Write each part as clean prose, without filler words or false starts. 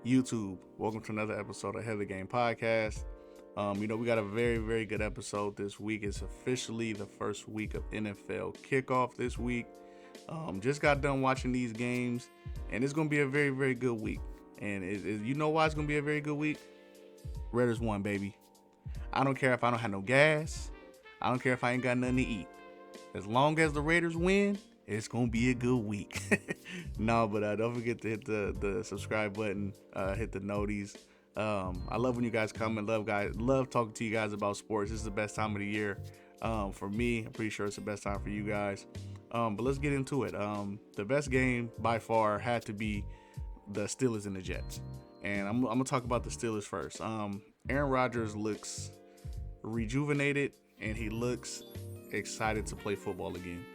YouTube. Welcome to another episode of Head of the Game Podcast. We got a very, very good episode this week. It's officially the first week of NFL kickoff this week. Just got done watching these games, and it's going to be a very, very good week. And you know why it's going to be a very good week? Raiders won, baby. I don't care if I don't have no gas. I don't care if I ain't got nothing to eat. As long as the Raiders win, it's going to be a good week. No, but don't forget to hit the subscribe button, hit the noties. I love when you guys come and love talking to you guys about sports. This is the best time of the year for me. I'm pretty sure it's the best time for you guys. But let's get into it. The best game by far had to be the Steelers and the Jets. And I'm going to talk about the Steelers first. Aaron Rodgers looks rejuvenated and he looks excited to play football again.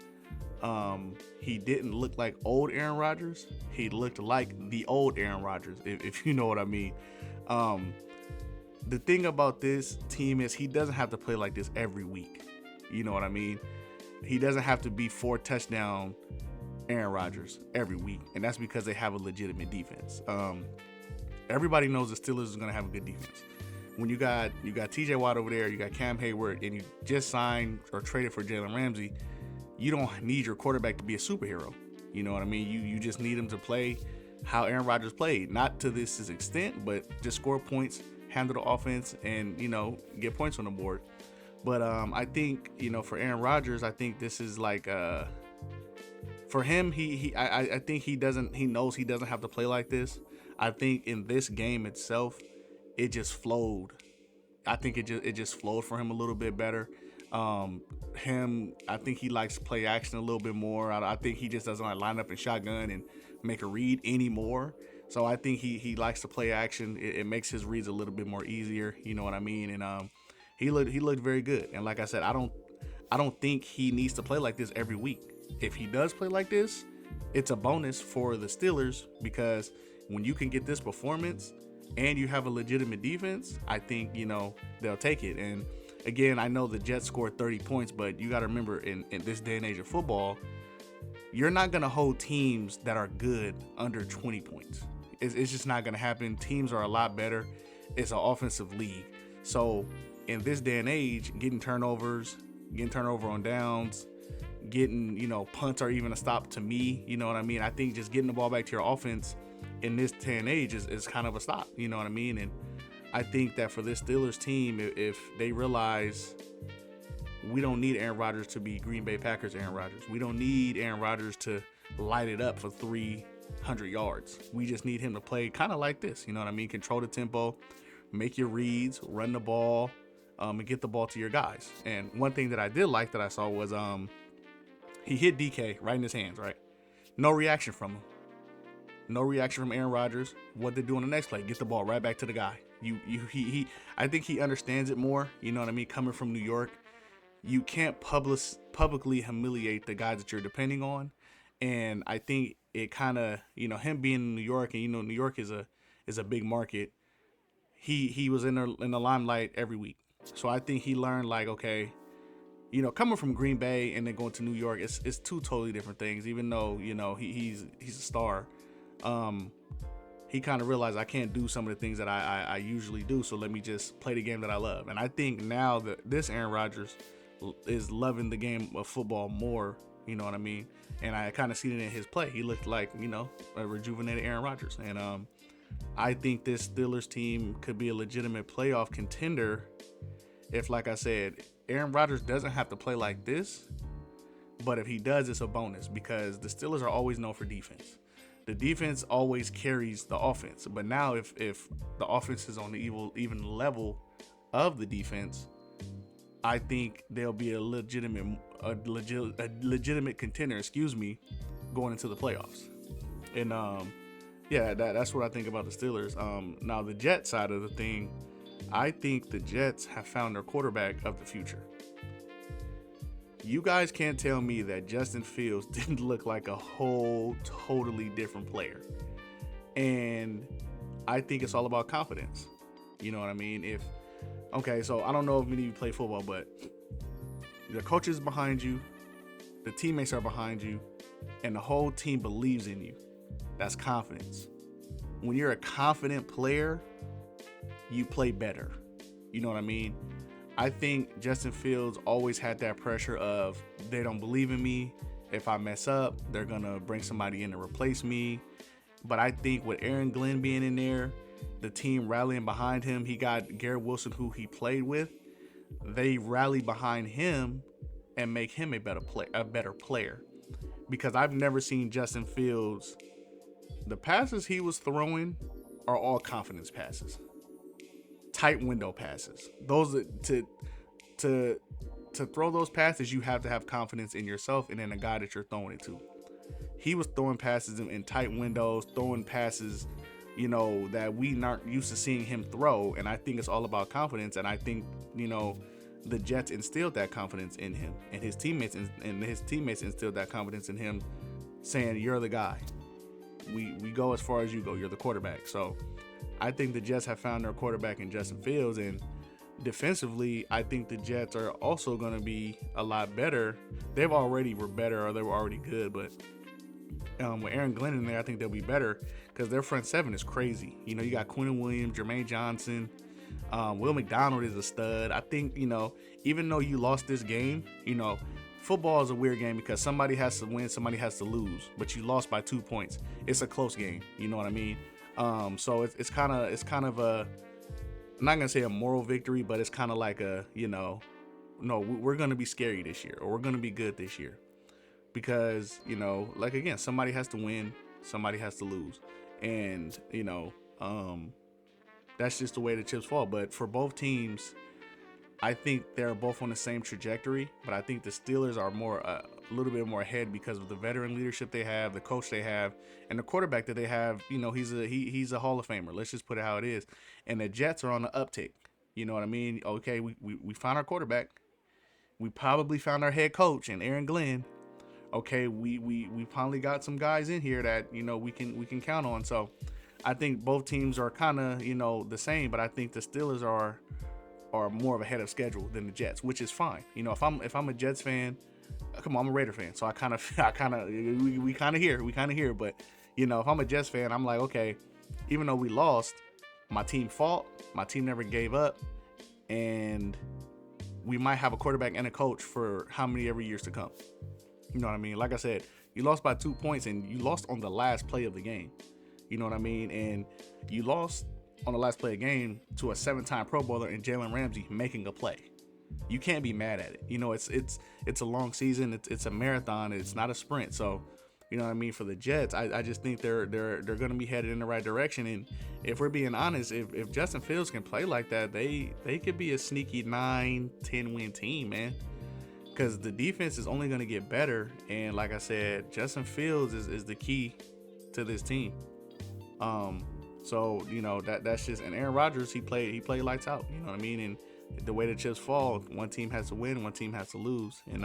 He didn't look like old Aaron Rodgers. He looked like the old Aaron Rodgers, if you know what I mean. The thing about this team is he doesn't have to play like this every week. You know what I mean? He doesn't have to be 4 touchdown Aaron Rodgers every week, and that's because they have a legitimate defense. Everybody knows the Steelers is going to have a good defense. When you got TJ Watt over there, you got Cam Hayward, and you just signed or traded for Jalen Ramsey, you don't need your quarterback to be a superhero. You know what I mean? You just need him to play how Aaron Rodgers played. Not to this extent, but just score points, handle the offense, and, get points on the board. But I think, for Aaron Rodgers, I think this is like for him, I think he knows he doesn't have to play like this. I think in this game itself, it just flowed. I think it just flowed for him a little bit better. I think he likes play action a little bit more. I think he just doesn't like line up in shotgun and make a read anymore. So I think he likes to play action. It makes his reads a little bit more easier. You know what I mean? And he looked very good. And like I said, I don't think he needs to play like this every week. If he does play like this, it's a bonus for the Steelers, because when you can get this performance and you have a legitimate defense, I think, they'll take it. And again, I know the Jets scored 30 points, but you got to remember in this day and age of football, you're not going to hold teams that are good under 20 points. It's just not going to happen. Teams are a lot better. It's an offensive league. So in this day and age, getting turnover on downs, getting, punts or even a stop, to me, you know what I mean? I think just getting the ball back to your offense in this day and age is kind of a stop, you know what I mean? And I think that for this Steelers team, if they realize we don't need Aaron Rodgers to be Green Bay Packers Aaron Rodgers. We don't need Aaron Rodgers to light it up for 300 yards. We just need him to play kind of like this, you know what I mean? Control the tempo, make your reads, run the ball, and get the ball to your guys. And one thing that I did like that I saw was he hit DK right in his hands, right? No reaction from him. No reaction from Aaron Rodgers. What they do on the next play, get the ball right back to the guy. I think he understands it more. You know what I mean? Coming from New York, you can't publicly humiliate the guys that you're depending on. And I think it kind of, him being in New York, and New York is a big market. He was in the limelight every week. So I think he learned, like, okay, coming from Green Bay and then going to New York, it's two totally different things. Even though he's a star, he kind of realized I can't do some of the things that I usually do. So let me just play the game that I love. And I think now that this Aaron Rodgers is loving the game of football more. You know what I mean? And I kind of seen it in his play. He looked like a rejuvenated Aaron Rodgers. And I think this Steelers team could be a legitimate playoff contender if, like I said, Aaron Rodgers doesn't have to play like this, but if he does, it's a bonus, because the Steelers are always known for defense. The defense always carries the offense, but now if the offense is on the even level of the defense, I think they'll be a legitimate contender, going into the playoffs. And that's what I think about the Steelers. Now the Jets side of the thing, I think the Jets have found their quarterback of the future. You guys can't tell me that Justin Fields didn't look like a whole totally different player. And I think it's all about confidence. You know what I mean? So I don't know if many of you play football, but the coach is behind you, the teammates are behind you, and the whole team believes in you. That's confidence. when you're a confident player, you play better. You know what I mean? I think Justin Fields always had that pressure of they don't believe in me. If I mess up, they're going to bring somebody in to replace me. But I think with Aaron Glenn being in there, the team rallying behind him, he got Garrett Wilson, who he played with. They rally behind him and make him a better player. Because I've never seen Justin Fields. The passes he was throwing are all confidence passes, tight window passes. Those to throw those passes, you have to have confidence in yourself and in the guy that you're throwing it to. He was throwing passes in tight windows, throwing passes, that we aren't used to seeing him throw. And I think it's all about confidence. And I think, the Jets instilled that confidence in him, and his teammates instilled that confidence in him, saying, "You're the guy. We go as far as you go. You're the quarterback." So I think the Jets have found their quarterback in Justin Fields, and defensively, I think the Jets are also going to be a lot better. They've already were better, or they were already good, but with Aaron Glenn in there, I think they'll be better because their front seven is crazy. You got Quentin Williams, Jermaine Johnson, Will McDonald is a stud. I think, even though you lost this game, football is a weird game because somebody has to win, somebody has to lose, but you lost by 2 points. It's a close game. You know what I mean? So it's kind of a, I'm not gonna say a moral victory, but it's kind of like a, no, we're gonna be scary this year, or we're gonna be good this year, because like again, somebody has to win, somebody has to lose, and that's just the way the chips fall. But for both teams, I think they're both on the same trajectory, but I think the Steelers are a little bit more ahead because of the veteran leadership they have, the coach they have, and the quarterback that they have. He's a Hall of Famer. Let's just put it how it is. And the Jets are on the uptick. You know what I mean? Okay, we found our quarterback. We probably found our head coach and Aaron Glenn. Okay, we finally got some guys in here that we can count on. So I think both teams are kind of the same, but I think the Steelers are more of ahead of schedule than the Jets, which is fine. If I'm a Jets fan, come on, I'm a Raider fan, so we kind of here. But if I'm a Jets fan, I'm like, okay, even though we lost, my team fought, my team never gave up, and we might have a quarterback and a coach for how many every years to come. You know what I mean? Like I said, you lost by 2 points, and you lost on the last play of the game. You know what I mean? And you lost on the last play of the game to a 7-time Pro Bowler and Jalen Ramsey making a play. You can't be mad at it. It's a long season. It's a marathon. It's not a sprint. So, you know what I mean? For the Jets, I just think they're going to be headed in the right direction. And if we're being honest, if Justin Fields can play like that, they could be a sneaky 9-10 win team, man. Because the defense is only going to get better. And like I said, Justin Fields is the key to this team. So that's just, and Aaron Rodgers, he played lights out. You know what I mean? And the way the chips fall, one team has to win, one team has to lose, and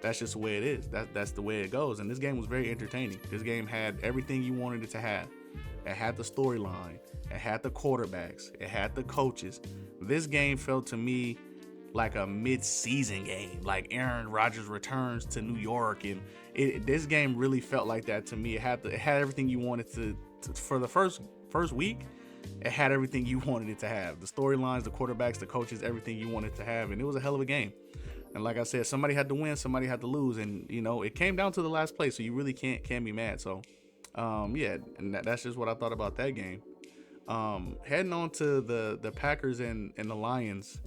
that's just the way it is. That's the way it goes. And this game was very entertaining. This game had everything you wanted it to have. It had the storyline, it had the quarterbacks, it had the coaches. This game felt to me like a mid-season game, like Aaron Rodgers returns to New York, and this game really felt like that to me. It had everything you wanted to for the first week. It had everything you wanted it to have. The storylines, the quarterbacks, the coaches, everything you wanted to have. And it was a hell of a game. And like I said, somebody had to win, somebody had to lose. And, it came down to the last play. So you really can't be mad. So, and that's just what I thought about that game. Heading on to the Packers and the Lions.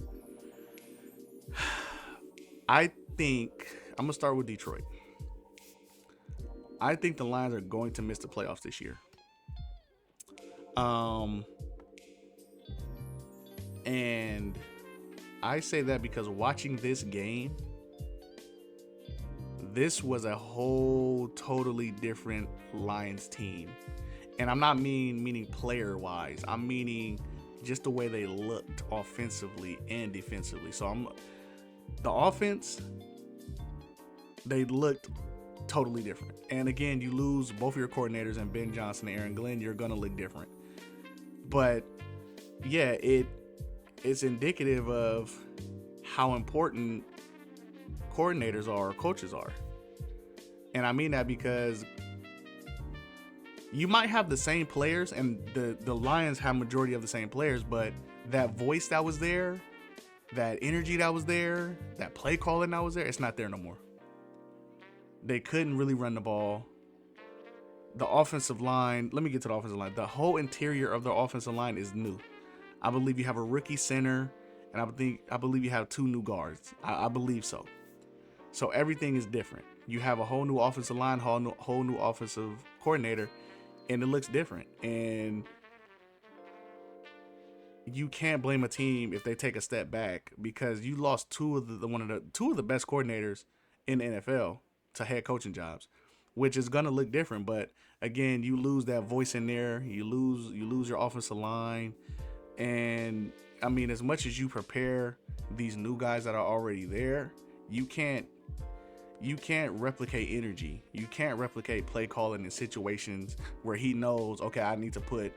I think, I'm going to start with Detroit. I think the Lions are going to miss the playoffs this year. And I say that because watching this game, this was a whole totally different Lions team. And I'm not meaning player wise. I'm meaning just the way they looked offensively and defensively. So the offense, they looked totally different. And again, you lose both of your coordinators and Ben Johnson and Aaron Glenn, you're going to look different. But yeah, it's indicative of how important coordinators are or coaches are. And I mean that because You might have the same players, and the Lions have majority of the same players, but that voice that was there, that energy that was there, that play calling that was there, it's not there no more. They couldn't really run the ball. The offensive line, let me get to the offensive line. The whole interior of the offensive line is new. I believe you have a rookie center, and I believe you have 2 new guards. I believe so. So everything is different. You have a whole new offensive line, whole new offensive coordinator, and it looks different. And you can't blame a team if they take a step back, because you lost two of the best coordinators in the NFL to head coaching jobs, which is gonna look different. But again, you lose that voice in there. You lose your offensive line, and I mean, as much as you prepare these new guys that are already there, you can't replicate energy. You can't replicate play calling in situations where he knows, okay, I need to put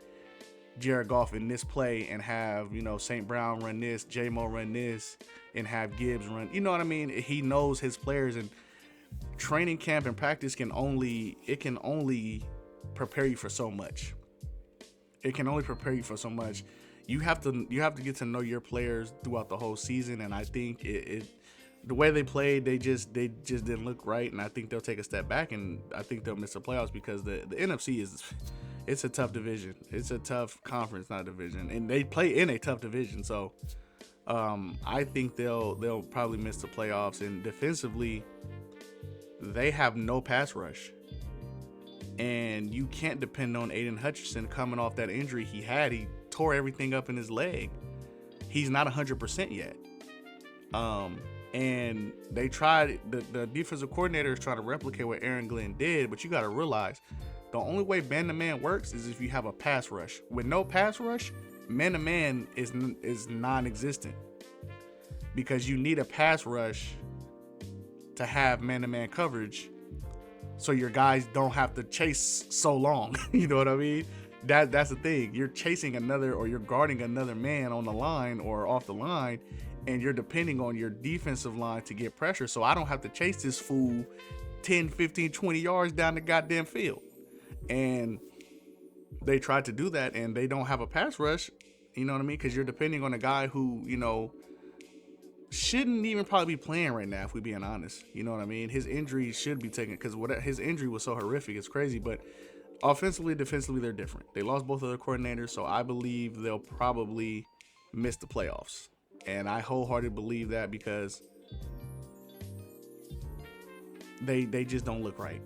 Jared Goff in this play and have, St. Brown run this, J-Mo run this, and have Gibbs run. You know what I mean? He knows his players, and training camp and practice can only prepare you for so much. It can only prepare you for so much. You have to get to know your players throughout the whole season, and I think the way they played, they just didn't look right, and I think they'll take a step back, and I think they'll miss the playoffs, because the NFC it's a tough division. It's a tough conference, not a division, and they play in a tough division. So I think they'll probably miss the playoffs. And defensively, they have no pass rush, and you can't depend on Aiden Hutchinson coming off that injury he had. He tore everything up in his leg. He's not 100% yet. And they tried, the defensive coordinator is trying to replicate what Aaron Glenn did, but you got to realize the only way man-to-man works is if you have a pass rush. With no pass rush, man-to-man is non-existent, because you need a pass rush to have man-to-man coverage, so your guys don't have to chase so long. You know what I mean? That's the thing. You're chasing another, or you're guarding another man on the line or off the line, and you're depending on your defensive line to get pressure, so I don't have to chase this fool 10, 15, 20 yards down the goddamn field. And they tried to do that, and they don't have a pass rush, you know what I mean? Because you're depending on a guy who, shouldn't even probably be playing right now, if we're being honest. You know what I mean? His injury should be taken, because his injury was so horrific. It's crazy. But offensively, defensively, they're different. They lost both of their coordinators, so I believe they'll probably miss the playoffs. And I wholeheartedly believe that, because they just don't look right.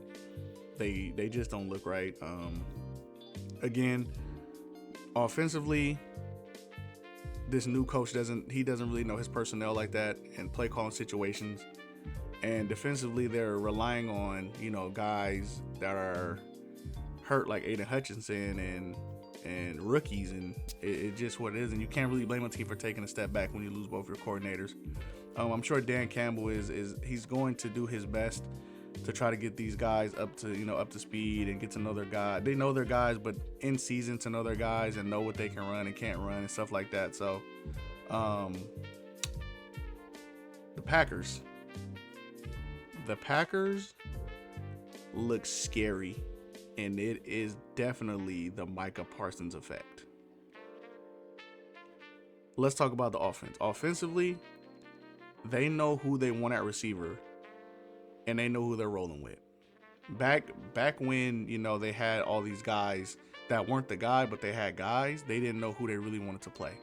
They just don't look right. Again, offensively, this new coach doesn't really know his personnel like that and play calling situations. And defensively, they're relying on, guys that are hurt, like Aiden Hutchinson and rookies, and it's just what it is. And you can't really blame a team for taking a step back when you lose both your coordinators. I'm sure Dan Campbell he's going to do his best to try to get these guys up to speed and get to know their guys. They know their guys, but in season to know their guys and know what they can run and can't run and stuff like that. So, the Packers look scary, and it is definitely the Micah Parsons effect. Let's talk about the offense. Offensively, they know who they want at receiver, and they know who they're rolling with. Back when, they had all these guys that weren't the guy, but they had guys, they didn't know who they really wanted to play.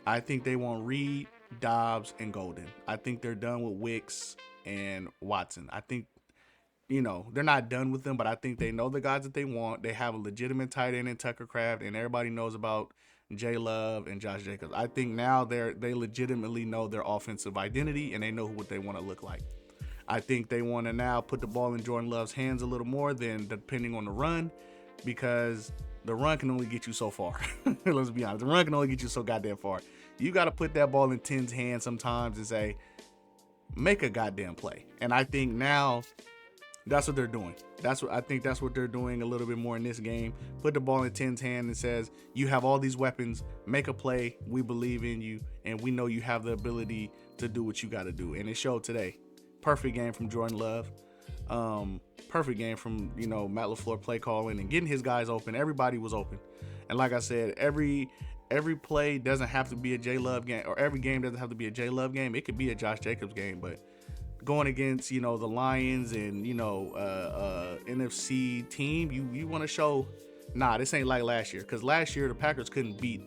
I think they want Reed, Dobbs, and Golden. I think they're done with Wicks and Watson. I think, they're not done with them, but I think they know the guys that they want. They have a legitimate tight end in Tucker Kraft, and everybody knows about J Love and Josh Jacobs. I think now they legitimately know their offensive identity, and they know what they want to look like. I think they want to now put the ball in Jordan Love's hands a little more than depending on the run, because the run can only get you so far. Let's be honest. The run can only get you so goddamn far. You got to put that ball in Ten's hands sometimes and say, make a goddamn play. And I think now that's what they're doing. That's what they're doing a little bit more in this game. Put the ball in Ten's hand and says, you have all these weapons, make a play. We believe in you, and we know you have the ability to do what you got to do. And it showed today. Perfect game from Jordan Love. Perfect game from, Matt LaFleur play calling and getting his guys open. Everybody was open. And like I said, every play doesn't have to be a J Love game, or every game doesn't have to be a J Love game. It could be a Josh Jacobs game, but going against, the Lions and, NFC team, you want to show, this ain't like last year. Because last year the Packers couldn't beat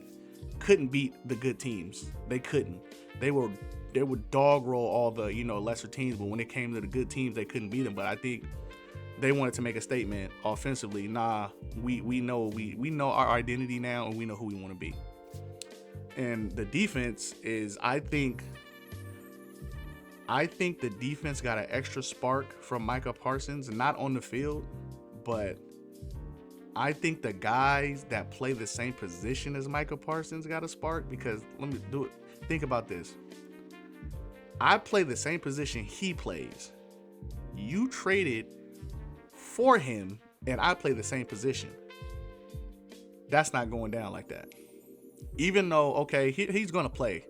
the good teams. They couldn't. They would dog roll all the, lesser teams, but when it came to the good teams, they couldn't beat them. But I think they wanted to make a statement offensively. We know our identity now, and we know who we want to be. And the defense is, I think the defense got an extra spark from Micah Parsons, not on the field, but I think the guys that play the same position as Micah Parsons got a spark, because let me do it. Think about this. I play the same position he plays. You traded for him, and I play the same position. That's not going down like that. Even though, okay, he's gonna play,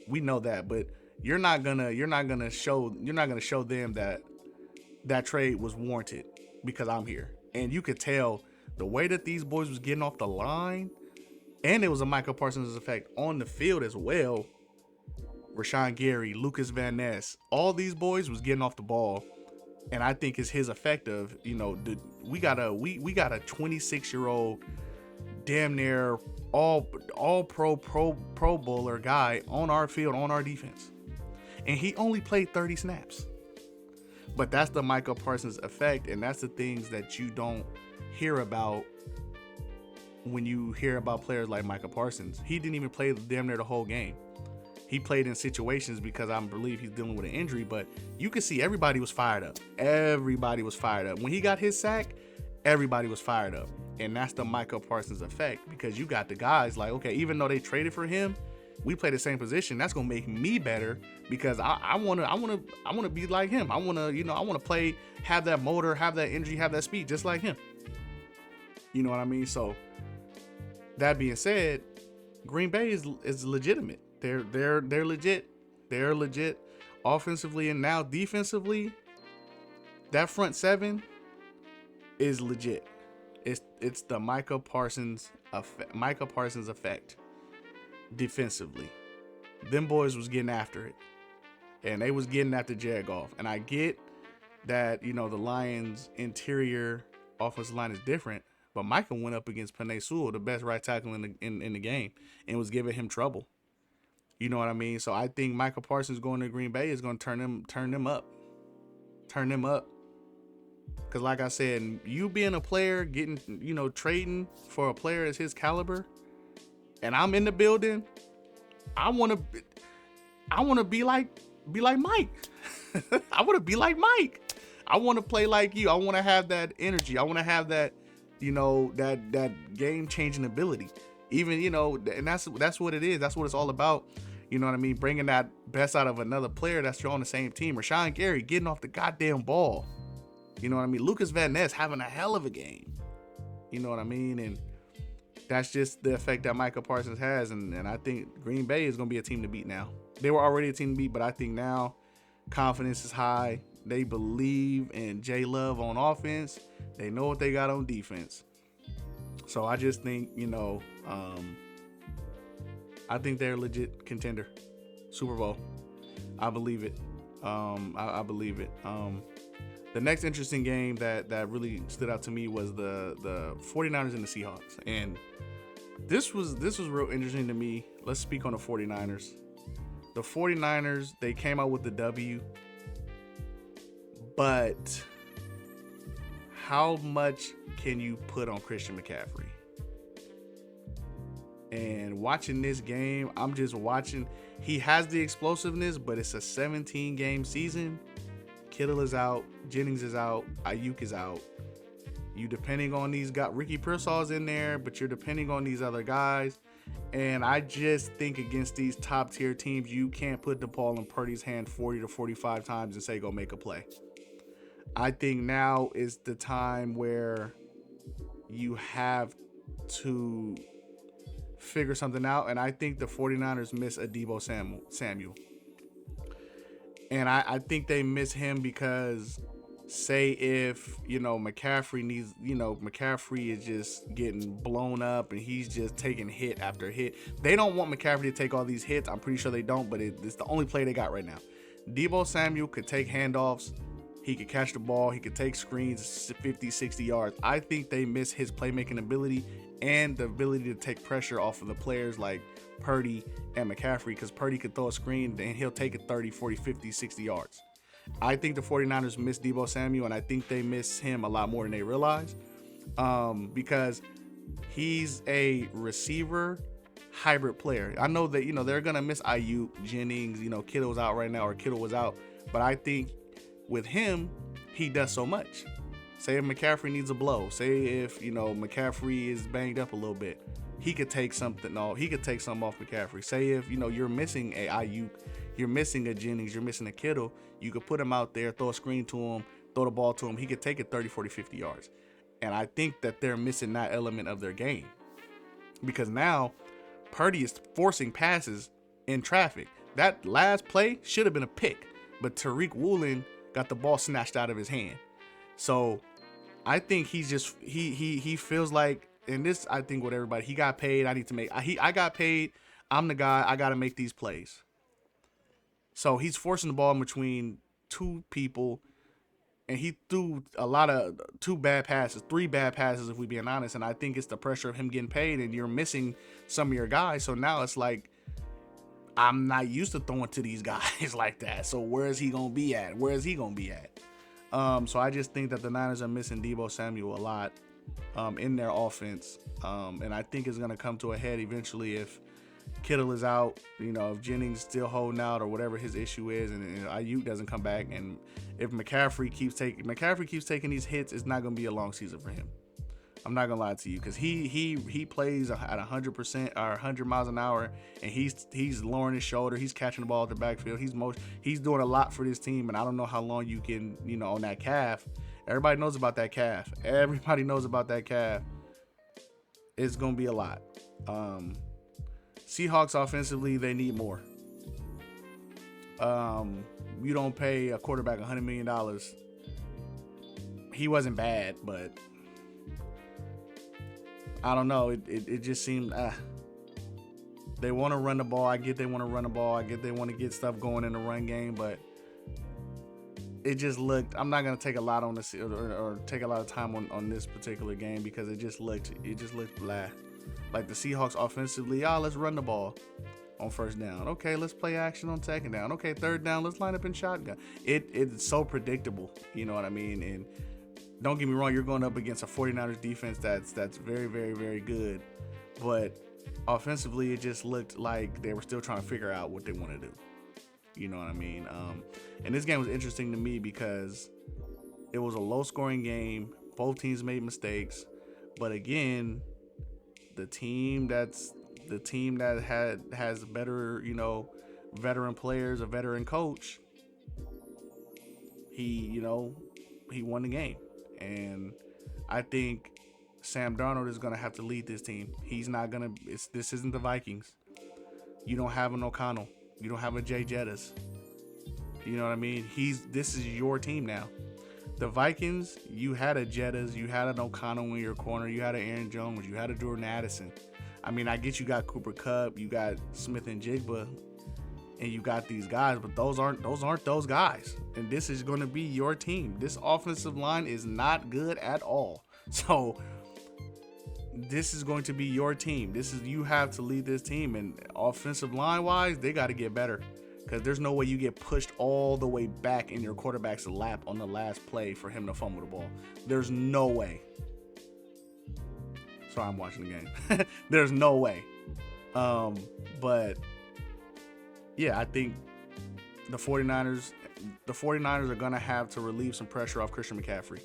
we know that, but you're not gonna show them that trade was warranted because I'm here. And you could tell the way that these boys was getting off the line, and it was a Michael Parsons effect on the field as well. Rashawn Gary, Lucas Van Ness, all these boys was getting off the ball, and I think it's his effect of, we got a 26-year-old, damn near all pro bowler guy on our field, on our defense, and he only played 30 snaps. But that's the Michael Parsons effect, and that's the things that you don't hear about when you hear about players like Michael Parsons. He didn't even play damn near the whole game. He played in situations because I believe he's dealing with an injury, but you could see everybody was fired up. Everybody was fired up. When he got his sack, everybody was fired up. And that's the Michael Parsons effect, because you got the guys like, okay, even though they traded for him, we play the same position. That's gonna make me better, because I wanna be like him. I wanna play, have that motor, have that energy, have that speed, just like him. You know what I mean? So that being said, Green Bay is legitimate. They're legit. They're legit offensively, and now defensively. That front seven is legit. It's the Micah Parsons effect defensively. Them boys was getting after it, and they was getting after Jared Goff. And I get that, the Lions' interior offensive line is different, but Micah went up against Penei Sewell, the best right tackle in the game, and was giving him trouble. You know what I mean? So I think Michael Parsons going to Green Bay is going to turn them up. Because like I said, you being a player, getting, trading for a player as his caliber, and I'm in the building, I want to be like Mike. I want to be like Mike. I want to play like you. I want to have that energy. I want to have that, that game-changing ability. Even, and that's what it is. That's what it's all about. You know what I mean? Bringing that best out of another player that's on the same team. Rashawn Gary getting off the goddamn ball. You know what I mean? Lucas Van Ness having a hell of a game. You know what I mean? And that's just the effect that Michael Parsons has. And I think Green Bay is going to be a team to beat now. They were already a team to beat, but I think now confidence is high. They believe in J Love on offense. They know what they got on defense. So I just think, I think they're a legit contender. Super Bowl. I believe it. I believe it. The next interesting game that really stood out to me was the 49ers and the Seahawks. And this was real interesting to me. Let's speak on the 49ers. The 49ers, they came out with the W. But how much can you put on Christian McCaffrey? And watching this game, I'm just watching. He has the explosiveness, but it's a 17-game season. Kittle is out. Jennings is out. Ayuk is out. You depending on these guys. Ricky Pearsall's in there, but you're depending on these other guys. And I just think against these top-tier teams, you can't put the ball in Purdy's hand 40 to 45 times and say, go make a play. I think now is the time where you have to figure something out, and I think the 49ers miss a Deebo Samuel. And I think they miss him because Say if, McCaffrey needs, McCaffrey is just getting blown up and he's just taking hit after hit. They don't want McCaffrey to take all these hits. I'm pretty sure they don't, but it's the only play they got right now. Debo Samuel could take handoffs. He could catch the ball. He could take screens 50, 60 yards. I think they miss his playmaking ability and the ability to take pressure off of the players like Purdy and McCaffrey, because Purdy could throw a screen and he'll take it 30, 40, 50, 60 yards. I think the 49ers miss Debo Samuel, and I think they miss him a lot more than they realize, because he's a receiver hybrid player. I know that, they're going to miss Ayuk, Jennings, Kittle's out right now, or Kittle was out, but I think with him, he does so much. Say if McCaffrey needs a blow, say if, McCaffrey is banged up a little bit, he could take something off. He could take something off McCaffrey. Say if, you're missing a Ayuk, you're missing a Jennings, you're missing a Kittle, you could put him out there, throw a screen to him, throw the ball to him. He could take it 30, 40, 50 yards. And I think that they're missing that element of their game. Because now, Purdy is forcing passes in traffic. That last play should have been a pick, but Tariq Woolen got the ball snatched out of his hand. So I think he's just, he feels like, and this, I think with everybody, he got paid. I got paid. I'm the guy. I got to make these plays. So he's forcing the ball in between two people, and he threw three bad passes, if we're being honest. And I think it's the pressure of him getting paid, and you're missing some of your guys. So now it's like, I'm not used to throwing to these guys like that. So where is he going to be at? So I just think that the Niners are missing Debo Samuel a lot in their offense. And I think it's going to come to a head eventually if Kittle is out, if Jennings still holding out or whatever his issue is, and Ayuk doesn't come back, and if McCaffrey keeps taking these hits, it's not going to be a long season for him. I'm not gonna lie to you, because he plays at 100% or 100 miles an hour, and he's lowering his shoulder, he's catching the ball at the backfield, he's doing a lot for this team, and I don't know how long you can, on that calf. Everybody knows about that calf. It's gonna be a lot. Seahawks offensively, they need more. You don't pay a quarterback $100 million. He wasn't bad, but I don't know. It just seemed they want to run the ball. I get they want to run the ball. I get they want to get stuff going in the run game, but it just looked. I'm not gonna take a lot on this or take a lot of time on this particular game, because it just looked blah. Like the Seahawks offensively, let's run the ball on first down. Okay, let's play action on second down. Okay, third down, let's line up in shotgun. It's so predictable. You know what I mean? And don't get me wrong, you're going up against a 49ers defense that's very, very, very good. But offensively, it just looked like they were still trying to figure out what they want to do. You know what I mean? And this game was interesting to me because it was a low-scoring game. Both teams made mistakes. But again, the team that has better, veteran players, a veteran coach, he won the game. And I think Sam Darnold is going to have to lead this team. He's not going to – this isn't the Vikings. You don't have an O'Connell. You don't have a Jay Jettis. You know what I mean? This is your team now. The Vikings, you had a Jettis. You had an O'Connell in your corner. You had an Aaron Jones. You had a Jordan Addison. I mean, I get you got Cooper Kupp. You got Smith and Jigba. And you got these guys, but those aren't those guys. And this is going to be your team. This offensive line is not good at all. So this is going to be your team. You have to lead this team. And offensive line wise, they got to get better, because there's no way you get pushed all the way back in your quarterback's lap on the last play for him to fumble the ball. There's no way. Sorry, I'm watching the game. There's no way. But yeah, I think the 49ers are going to have to relieve some pressure off Christian McCaffrey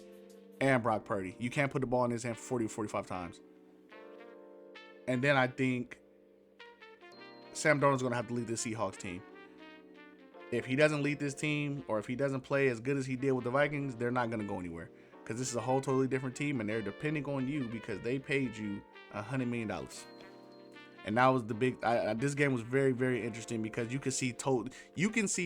and Brock Purdy. You can't put the ball in his hand for 40 or 45 times. And then I think Sam Darnold's going to have to lead the Seahawks team. If he doesn't lead this team, or if he doesn't play as good as he did with the Vikings, they're not going to go anywhere, because this is a whole totally different team, and they're depending on you because they paid you $100 million. And that was the big. This game was very, very interesting because you can see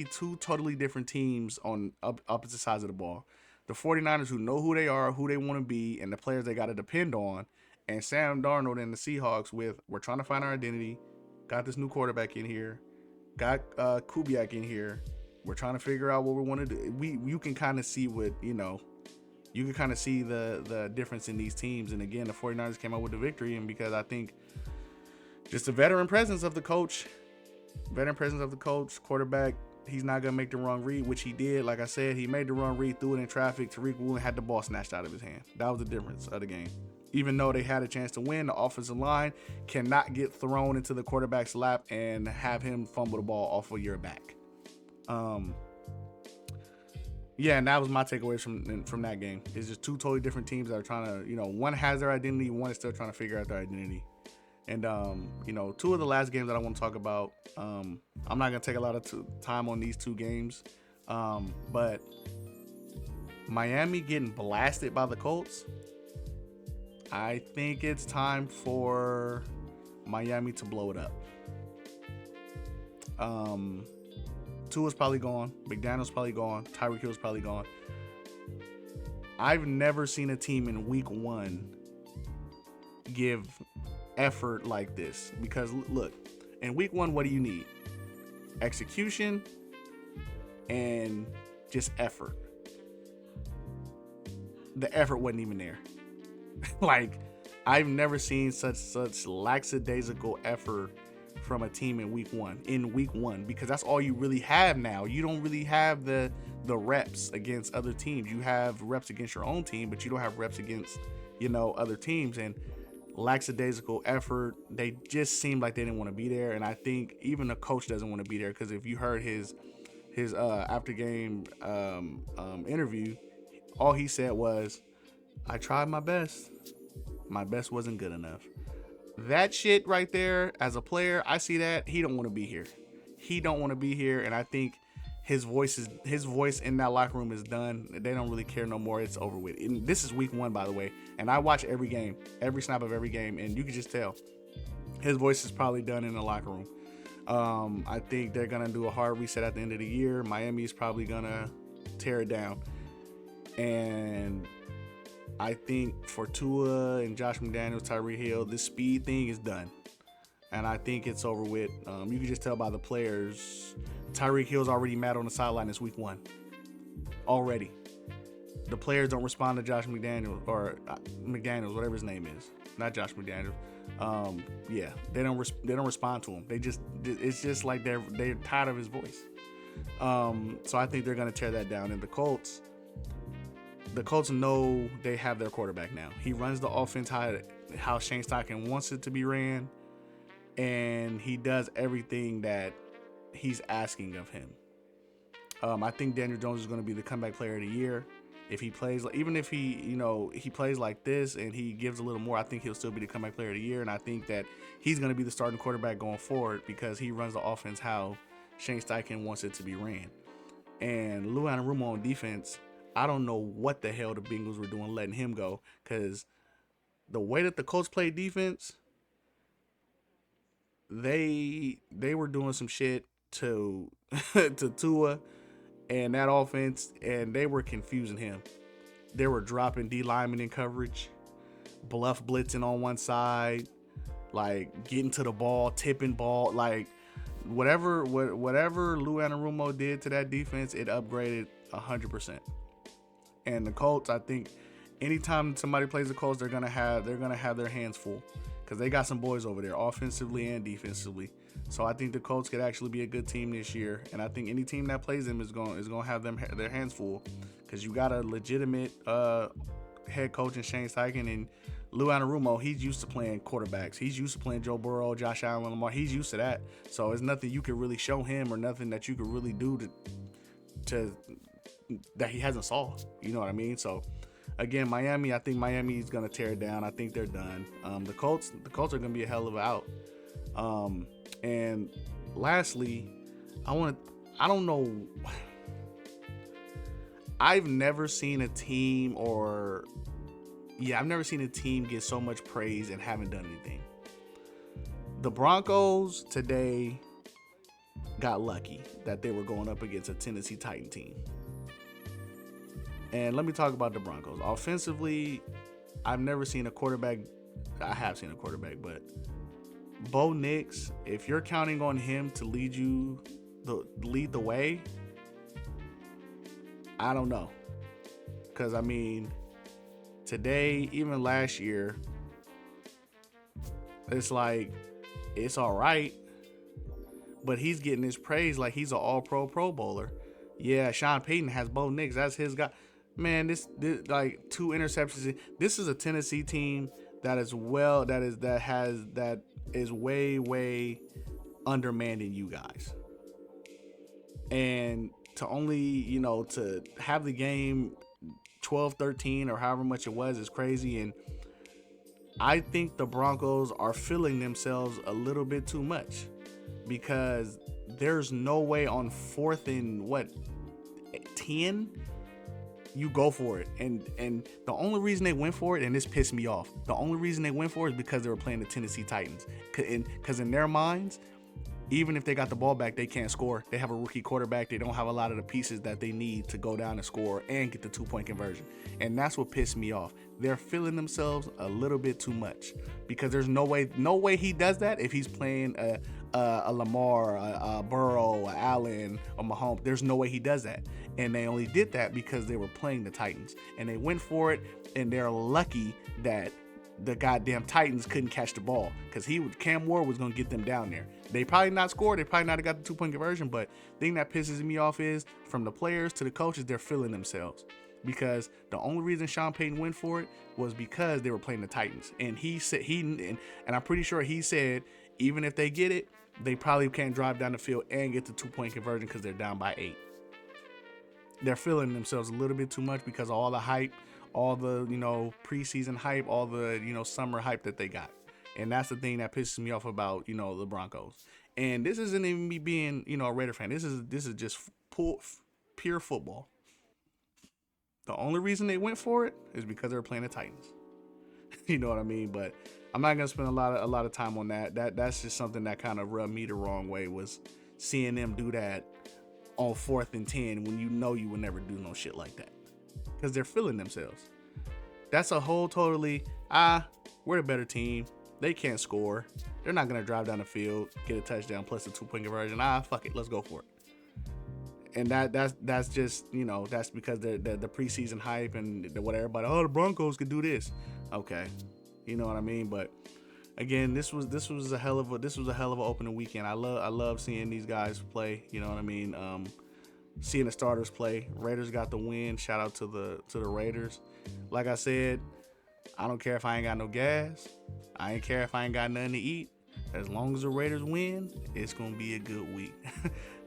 two totally different teams on opposite sides of the ball. the 49ers who know who they are, who they want to be, and the players they got to depend on, and Sam Darnold and the Seahawks with, we're trying to find our identity, got this new quarterback in here, got Kubiak in here, we're trying to figure out what we want to do. You can kind of see what, you can kind of see the difference in these teams. And again, the 49ers came out with the victory, and because I think just the veteran presence of the coach, quarterback, he's not going to make the wrong read, which he did. Like I said, he made the wrong read, threw it in traffic. Tariq Woolen had the ball snatched out of his hand. That was the difference of the game. Even though they had a chance to win, the offensive line cannot get thrown into the quarterback's lap and have him fumble the ball off of your back. Yeah, and that was my takeaways from that game. It's just two totally different teams that are trying to, one has their identity, one is still trying to figure out their identity. And, two of the last games that I want to talk about, I'm not going to take a lot of time on these two games, but Miami getting blasted by the Colts, I think it's time for Miami to blow it up. Tua's probably gone. McDaniel's probably gone. Tyreek Hill's probably gone. I've never seen a team in week 1 give effort like this. Because, look, in week 1, what do you need? Execution and just effort. The effort wasn't even there. Like, I've never seen such lackadaisical effort from a team in week 1, because that's all you really have now. You don't really have the reps against other teams. You have reps against your own team, but you don't have reps against, other teams. And lackadaisical effort, they just seemed like they didn't want to be there. And I think even the coach doesn't want to be there, because if you heard his after game interview, all he said was, I tried my best. My best wasn't good enough. That shit right there, as a player, I see that. He don't want to be here. And I think his voice in that locker room is done. They don't really care no more. It's over with. And this is week 1, by the way. And I watch every game, every snap of every game, and you can just tell his voice is probably done in the locker room. I think they're gonna do a hard reset at the end of the year. Miami is probably gonna tear it down, and I think for Tua and Josh McDaniels, Tyreek Hill, this speed thing is done. And I think it's over with. You can just tell by the players. Tyreek Hill's already mad on the sideline this week 1. Already. The players don't respond to Josh McDaniels, or McDaniels, whatever his name is. Not Josh McDaniels. Yeah, they don't respond to him. It's just like they're tired of his voice. So I think they're going to tear that down. And the Colts know they have their quarterback now. He runs the offense how Shane Steichen wants it to be ran, and he does everything that he's asking of him. I think Daniel Jones is going to be the comeback player of the year. If he plays, even if he plays like this and he gives a little more, I think he'll still be the comeback player of the year. And I think that he's going to be the starting quarterback going forward, because he runs the offense how Shane Steichen wants it to be ran. And Lou Anarumo on defense, I don't know what the hell the Bengals were doing letting him go, because the way that the Colts played defense, they were doing some shit to Tua and that offense, and they were confusing him. They were dropping D linemen in coverage, bluff blitzing on one side, like getting to the ball, tipping ball, like whatever Lou Anarumo did to that defense, it upgraded 100%. And the Colts, I think, anytime somebody plays the Colts, they're gonna have their hands full, because they got some boys over there, offensively and defensively. So I think the Colts could actually be a good team this year, and I think any team that plays them is going to have their hands full, because you got a legitimate head coach in Shane Steichen, and Lou Anarumo, he's used to playing quarterbacks. He's used to playing Joe Burrow, Josh Allen, Lamar. He's used to that. So there's nothing you could really show him, or nothing that you could really do to that he hasn't solved. You know what I mean? So again, Miami, I think Miami is going to tear it down. I think they're done. The Colts are going to be a hell of a out. And lastly, I've never seen a team get so much praise and haven't done anything. The Broncos today got lucky that they were going up against a Tennessee Titan team. And let me talk about the Broncos. Offensively, I've never seen a quarterback. I have seen a quarterback, but Bo Nix, if you're counting on him to lead the way, I don't know. Because, I mean, today, even last year, it's like, it's all right, but he's getting his praise like he's an all-pro Pro Bowler. Yeah, Sean Payton has Bo Nix. That's his guy. Man, this like 2 interceptions. This is a Tennessee team that is way undermanned than you guys. And to only, to have the game 12-13 or however much it was is crazy. And I think the Broncos are feeling themselves a little bit too much, because there's no way on 4th and 10 you go for it. And the only reason they went for it, and this pissed me off, the only reason they went for it is because they were playing the Tennessee Titans. Because in their minds, even if they got the ball back, they can't score. They have a rookie quarterback. They don't have a lot of the pieces that they need to go down and score and get the 2-point conversion. And that's what pissed me off. They're feeling themselves a little bit too much, because there's no way he does that if he's playing a Lamar, a Burrow, a Allen, a Mahomes. There's no way he does that. And they only did that because they were playing the Titans. And they went for it, and they're lucky that the goddamn Titans couldn't catch the ball, because Cam Ward was going to get them down there. They probably not scored. They probably not have got the 2-point conversion. But the thing that pisses me off is, from the players to the coaches, they're feeling themselves. Because the only reason Sean Payton went for it was because they were playing the Titans. And he said, and I'm pretty sure he said, even if they get it, they probably can't drive down the field and get the 2-point conversion because they're down by 8. They're feeling themselves a little bit too much because of all the hype, all the, preseason hype, all the, summer hype that they got. And that's the thing that pisses me off about, the Broncos. And this isn't even me being, a Raider fan. This is just pure football. The only reason they went for it is because they were playing the Titans. You know what I mean? But I'm not gonna spend a lot of time on that. That's just something that kind of rubbed me the wrong way, was seeing them do that on 4th and 10 when you would never do no shit like that, because they're feeling themselves. That's a whole totally we're the better team. They can't score. They're not gonna drive down the field, get a touchdown plus a 2-point conversion. Fuck it, let's go for it. And that's just, that's because the preseason hype and what everybody, the Broncos could do this. Okay, you know what I mean. But again, this was a hell of a opening weekend. I love seeing these guys play. You know what I mean. Seeing the starters play. Raiders got the win. Shout out to the Raiders. Like I said, I don't care if I ain't got no gas. I ain't care if I ain't got nothing to eat. As long as the Raiders win, it's going to be a good week.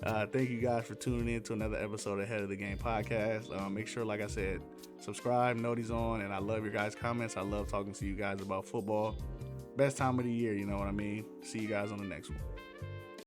Thank you guys for tuning in to another episode of Head of the Game podcast. Make sure, like I said, subscribe, notice on, and I love your guys' comments. I love talking to you guys about football. Best time of the year, you know what I mean? See you guys on the next one.